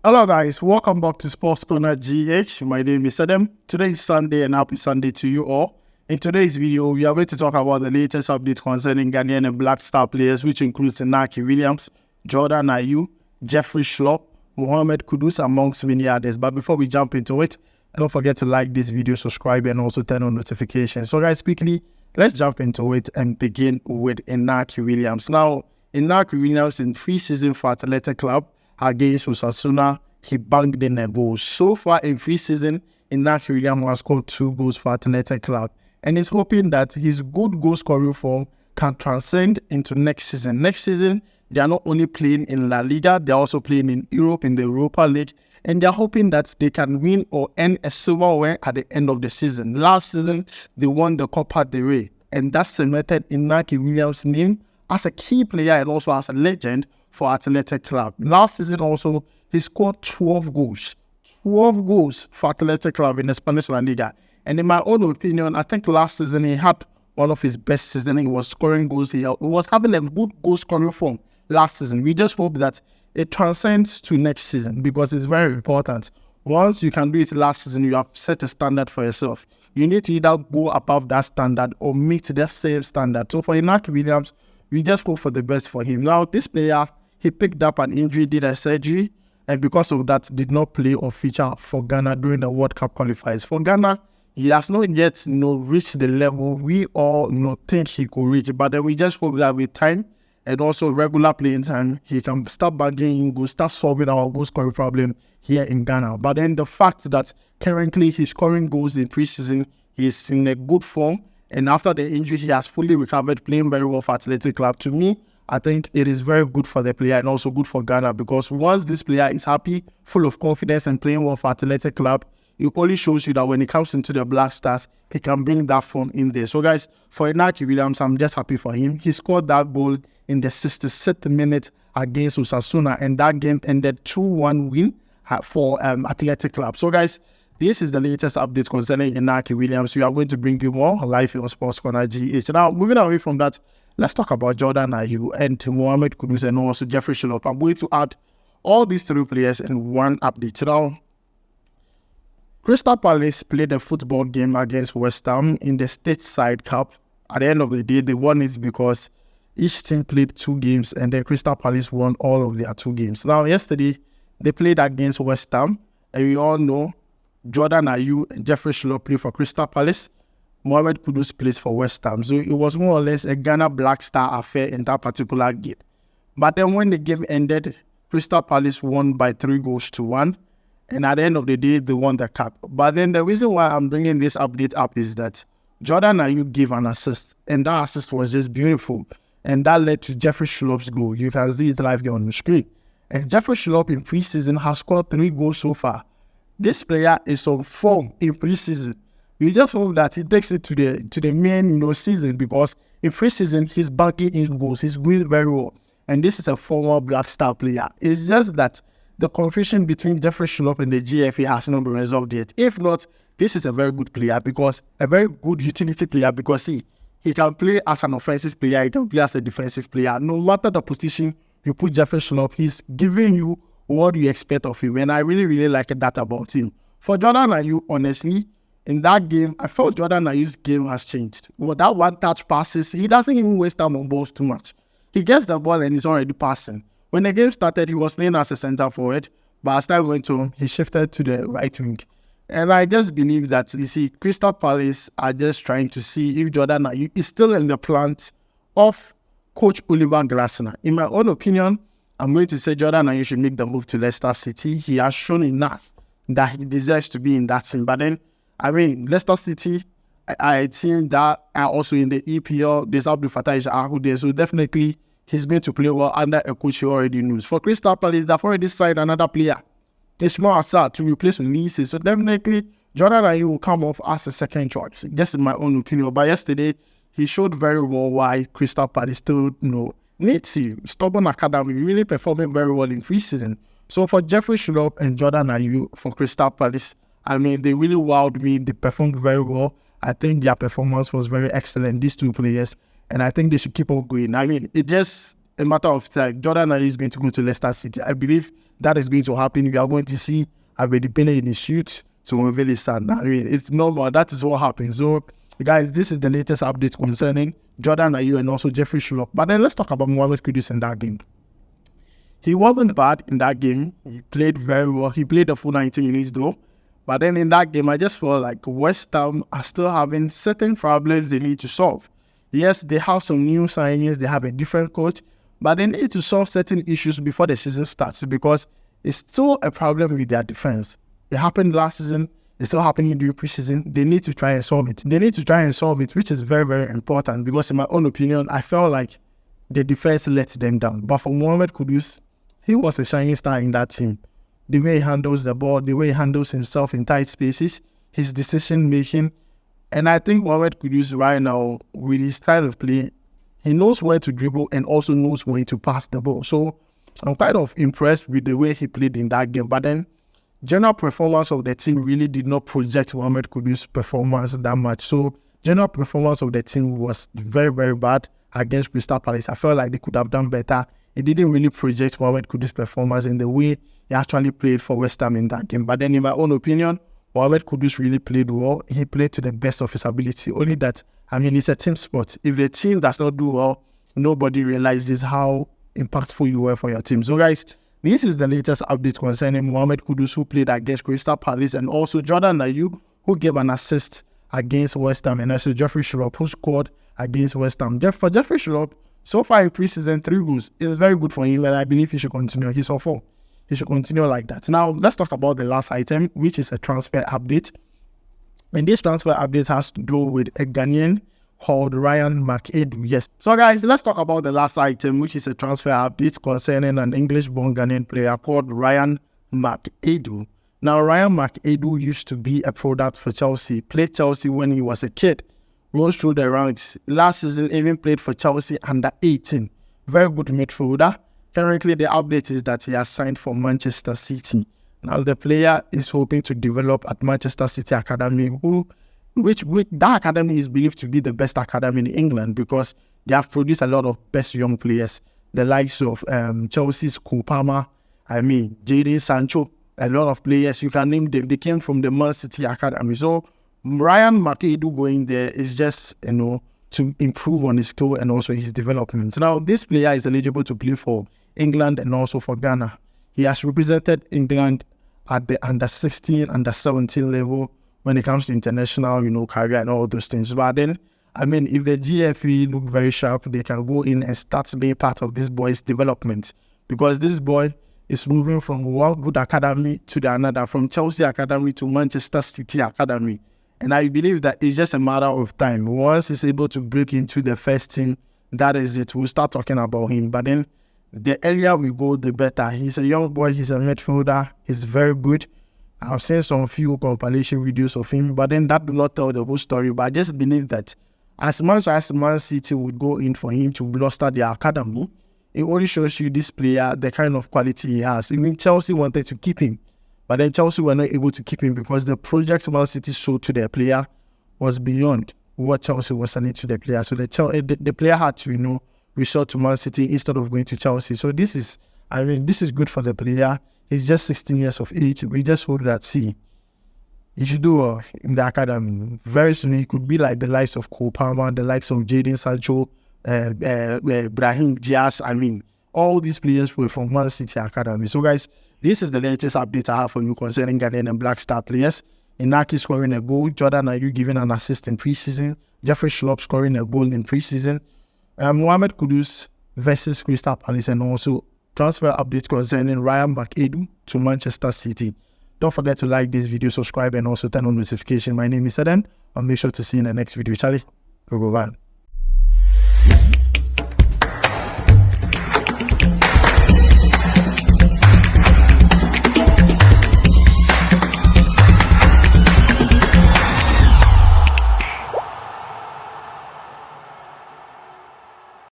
Hello guys, welcome back to SportsCorner GH. My name is Adam. Today is Sunday and happy Sunday to you all. In today's video, we are going to talk about the latest update concerning Ghanaian and Black Star players, which includes Inaki Williams, Jordan Ayew, Jeffrey Schlupp, Mohamed Kudus, amongst many others. But before we jump into it, don't forget to like this video, subscribe, and also turn on notifications. So guys, quickly, let's jump into it and begin with Inaki Williams. Now, Inaki Williams in pre-season for Athletic Club against Osasuna, he banged in a goal. So far in pre-season, Inaki Williams has scored 2 goals for Athletic Club, and he's hoping that his good goal scoring form can transcend into next season. Next season, they are not only playing in La Liga, they are also playing in Europe, in the Europa League, and they are hoping that they can win or earn a silverware at the end of the season. Last season, they won the Copa del Rey, and that cemented Inaki Williams' name as a key player and also as a legend for Athletic Club. Last season also, he scored 12 goals. 12 goals for Athletic Club in the Spanish La Liga. And in my own opinion, I think last season he had one of his best seasons. He was scoring goals. He was having a good goal scoring form last season. We just hope that it transcends to next season because it's very important. Once you can do it last season, you have set a standard for yourself. You need to either go above that standard or meet the same standard. So for Inaki Williams, we just hope for the best for him. Now, this player, he picked up an injury, did a surgery, and because of that, did not play or feature for Ghana during the World Cup qualifiers. For Ghana, he has not yet reached the level we all think he could reach. But then we just hope that with time and also regular playing time, he can start bagging goals, start solving our goal scoring problem here in Ghana. But then the fact that currently he's scoring goals in preseason, he's in a good form, and after the injury, he has fully recovered, playing very well for Athletic Club. To me, I think it is very good for the player and also good for Ghana because once this player is happy, full of confidence and playing well for Athletic Club, it only shows you that when he comes into the Black Stars, he can bring that form in there. So guys, for Inaki Williams, I'm just happy for him. He scored that goal in the 66th minute against Osasuna, and that game ended 2-1 win for Athletic Club. So guys, this is the latest update concerning Inaki Williams. We are going to bring you more live on SportsCorner GH. Now, moving away from that, let's talk about Jordan Ayew and Mohamed Kudus and also Jeffrey Schlupp. I'm going to add all these 3 players in one update. Now, Crystal Palace played a football game against West Ham in the Stateside Cup. At the end of the day, they won it because each team played 2 games and then Crystal Palace won all of their 2 games. Now, yesterday, they played against West Ham, and we all know Jordan Ayew and Jeffrey Schlupp play for Crystal Palace. Mohamed Kudus plays for West Ham. So it was more or less a Ghana Black Star affair in that particular game. But then when the game ended, Crystal Palace won by 3-1. And at the end of the day, they won the cup. But then the reason why I'm bringing this update up is that Jordan Ayew gave an assist. And that assist was just beautiful. And that led to Jeffrey Schlupp's goal. You can see it live here on the screen. And Jeffrey Schlupp in preseason has scored 3 goals so far. This player is on form in preseason. We just hope that he takes it to the main season because in preseason he's bagging in goals. He's doing very well, and this is a former Black Star player. It's just that the confusion between Jeffrey Schlupp and the GFA has not been resolved yet. If not, this is a very good player because a very good utility player because he can play as an offensive player. He can play as a defensive player. No matter the position you put Jeffrey Schlupp, he's giving you what you expect of him, and I really like that about him. For Jordan Ayew, honestly, in that game, I felt Jordan Ayew's game has changed. With that one-touch passes, he doesn't even waste time on balls too much. He gets the ball and he's already passing. When the game started, he was playing as a center forward, but as time went on, he shifted to the right wing. And I just believe that, you see, Crystal Palace are just trying to see if Jordan Ayew is still in the plans of Coach Oliver Glasner. In my own opinion, I'm going to say Jordan Ayew should make the move to Leicester City. He has shown enough that he deserves to be in that team. But then, Leicester City, I think that are also in the EPL. There's Abdul Fattah Ayew there. So definitely, he's going to play well under a coach who already knows. For Crystal Palace, they've already signed another player, Ismail Assar, to replace Ulysses. So definitely, Jordan Ayew will come off as a second choice, just in my own opinion. But yesterday, he showed very well why Crystal Palace still needs him. Stubborn Academy, really performing very well in preseason. So for Jeffrey Schlupp and Jordan Ayew for Crystal Palace, they really wowed me. They performed very well. I think their performance was very excellent, these 2 players. And I think they should keep on going. It's just a matter of time. Jordan Ayew is going to go to Leicester City. I believe that is going to happen. We are going to see Ayew in his shoot to unveil his son. I mean, it's normal. That is what happens. So, guys, this is the latest update concerning Jordan Ayew and also Jeffrey Schlupp. But then let's talk about Mohamed Kudus in that game. He wasn't bad in that game. He played very well. He played the full 90 minutes though. But then in that game, I just felt like West Ham are still having certain problems they need to solve. Yes, they have some new signings. They have a different coach. But they need to solve certain issues before the season starts because it's still a problem with their defense. It happened last season. It's still happening during preseason. They need to try and solve it. They need to try and solve it, which is very, very important because in my own opinion, I felt like the defense let them down. But for Mohamed Kudus, he was a shining star in that team. The way he handles the ball, the way he handles himself in tight spaces, his decision-making. And I think Mohamed Kudus right now, with his style of play, he knows where to dribble and also knows where to pass the ball. So I'm kind of impressed with the way he played in that game. But then, general performance of the team really did not project Mohamed Kudus' performance that much. So general performance of the team was very, very bad against Crystal Palace. I felt like they could have done better. It didn't really project Mohamed Kudus' performance in the way he actually played for West Ham in that game. But then in my own opinion, Mohamed Kudus really played well. He played to the best of his ability. Only that, I mean, it's a team sport. If the team does not do well, nobody realizes how impactful you were for your team. So guys, this is the latest update concerning Mohamed Kudus, who played against Crystal Palace, and also Jordan Ayew, who gave an assist against West Ham, and also Jeffrey Schlupp, who scored against West Ham. For Jeffrey Schlupp, so far in preseason, 3 goals. It's very good for him, and I believe he should continue. He's all 4. He should continue like that. Now, let's talk about the last item, which is a transfer update. And this transfer update has to do with a Ghanaian called Ryan McAdoo. Yes. So, guys, let's talk about the last item, which is a transfer update concerning an English-born Ghanaian player called Ryan McAdoo. Now, Ryan McAdoo used to be a product for Chelsea. Played Chelsea when he was a kid. Rose through the ranks. Last season, even played for Chelsea under 18. Very good midfielder. Currently, the update is that he has signed for Manchester City. Now, the player is hoping to develop at Manchester City Academy, which that academy is believed to be the best academy in England because they have produced a lot of best young players. The likes of Chelsea's Cole Palmer, Jadon Sancho, a lot of players. You can name them. They came from the Man City Academy. So, Ryan McAdoo going there is just, to improve on his skill and also his development. Now, this player is eligible to play for England and also for Ghana. He has represented England at the under 16, under 17 level when it comes to international, career and all those things. But then, if the GFE look very sharp, they can go in and start being part of this boy's development because this boy is moving from one good academy to the another, from Chelsea Academy to Manchester City Academy. And I believe that it's just a matter of time. Once he's able to break into the first team, that is it. We'll start talking about him. But then the earlier we go, the better. He's a young boy. He's a midfielder. He's very good. I've seen some few compilation videos of him, but then that do not tell the whole story. But I just believe that as much as Man City would go in for him to bolster their academy, it only shows you this player, the kind of quality he has. Even Chelsea wanted to keep him. But then Chelsea were not able to keep him because the project Man City showed to their player was beyond what Chelsea was selling to the player. So the player had to, resort to Man City instead of going to Chelsea. So this is good for the player. He's just 16 years of age. We just hope that, he should do well in the academy. Very soon, he could be like the likes of Cole Palmer, the likes of Jadon Sancho, Brahim Diaz. All these players were from Man City Academy. So, guys, this is the latest update I have for you concerning Ghanaian and Black Star players. Inaki scoring a goal. Jordan Ayew giving an assist in preseason. Jeffrey Schlupp scoring a goal in preseason. Mohamed Kudus versus Crystal Palace, and also transfer update concerning Ryan McAdoo to Manchester City. Don't forget to like this video, subscribe, and also turn on notification. My name is Eden. I'll make sure to see you in the next video. Charlie, bye.